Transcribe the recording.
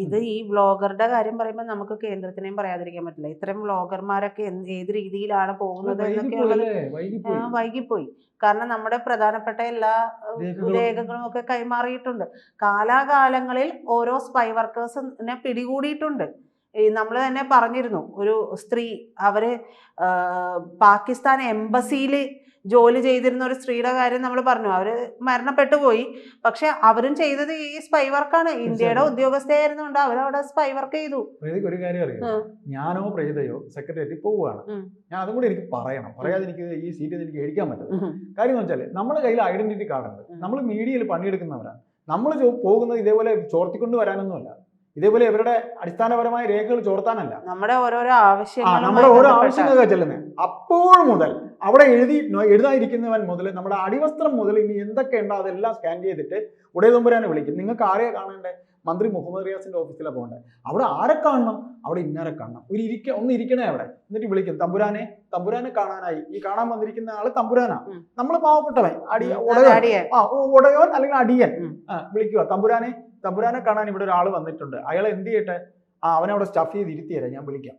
ഇത് ഈ വ്ളോഗറുടെ കാര്യം പറയുമ്പോൾ നമുക്ക് കേന്ദ്രത്തിനെയും പറയാതിരിക്കാൻ പറ്റില്ല. ഇത്തരം വ്ളോഗർമാരൊക്കെ ഏത് രീതിയിലാണ് പോകുന്നത് എന്നൊക്കെയുള്ളത് വൈകിപ്പോയി. കാരണം നമ്മുടെ പ്രധാനപ്പെട്ട എല്ലാ രേഖകളും ഒക്കെ കൈമാറിയിട്ടുണ്ട്. കാലാകാലങ്ങളിൽ ഓരോ സ്പൈ വർക്കേഴ്സിനെ പിടികൂടിയിട്ടുണ്ട്. നമ്മൾ തന്നെ പറഞ്ഞിരുന്നു, ഒരു സ്ത്രീ അവര് പാകിസ്ഥാൻ എംബസിയിൽ ജോലി ചെയ്തിരുന്ന ഒരു സ്ത്രീയുടെ കാര്യം നമ്മൾ പറഞ്ഞു. അവര് മരണപ്പെട്ടു പോയി. പക്ഷെ അവരും ചെയ്തത് ഈ സ്പൈ വർക്കാണ്. ഇന്ത്യയുടെ ഉദ്യോഗസ്ഥയായിരുന്നുണ്ട്, അവരവിടെ സ്പൈ വർക്ക് ചെയ്തു. ഒരു കാര്യം അറിയോ, ഞാനോ പ്രേതയോ സെക്രട്ടേറിയറ്റ് പോവുകയാണ്, ഞാൻ അതും കൂടി എനിക്ക് പറയണം, പറയാതെ എനിക്ക് ഈ സീറ്റിൽ എനിക്ക് എഴുതിക്കാൻ പറ്റും. കാര്യം എന്ന് വെച്ചാൽ നമ്മുടെ കയ്യിൽ ഐഡന്റിറ്റി കാർഡ് ഉണ്ട്. നമ്മൾ മീഡിയയിൽ പണിയെടുക്കുന്നവരാണ്. നമ്മൾ പോകുന്നത് ഇതേപോലെ ചോർത്തിക്കൊണ്ട് വരാനൊന്നുമല്ല, ഇതേപോലെ ഇവരുടെ അടിസ്ഥാനപരമായ രേഖകൾ ചോർത്താനല്ല, നമ്മുടെ ഓരോരോ ആവശ്യങ്ങൾ ചെല്ലുന്നത്. അപ്പോൾ മുതൽ അവിടെ എഴുതാതിരിക്കുന്നവൻ മുതൽ നമ്മുടെ അടിവസ്ത്രം മുതൽ ഇനി എന്തൊക്കെ ഉണ്ടോ അതെല്ലാം സ്കാൻ ചെയ്തിട്ട് ഉടയതമ്പുരാനെ വിളിക്കും. നിങ്ങൾക്ക് ആരെയാണ് കാണേണ്ടത്? മന്ത്രി മുഹമ്മദ് റിയാസിന്റെ ഓഫീസിലാണ് പോകേണ്ടത്. അവിടെ ആരെ കാണണം? അവിടെ ഇന്നരെ കാണണം. ഒന്ന് ഇരിക്കണേ അവിടെ. എന്നിട്ട് വിളിക്കും, തമ്പുരാനെ കാണാനായി. ഈ കാണാൻ വന്നിരിക്കുന്ന ആള് തമ്പുരാനാ. നമ്മൾ പാവപ്പെട്ടവൻ, ഉടയോൻ അല്ലെങ്കിൽ അടിയൻ വിളിക്കുക, തമ്പുരാനെ കാണാൻ ഇവിടെ ഒരാൾ വന്നിട്ടുണ്ട്, അയാളെ എന്ത് ചെയ്യട്ടെ? അവനെ അവിടെ സ്റ്റഫ് ചെയ്ത് ഇരുത്തിയരാ, ഞാൻ വിളിക്കാം.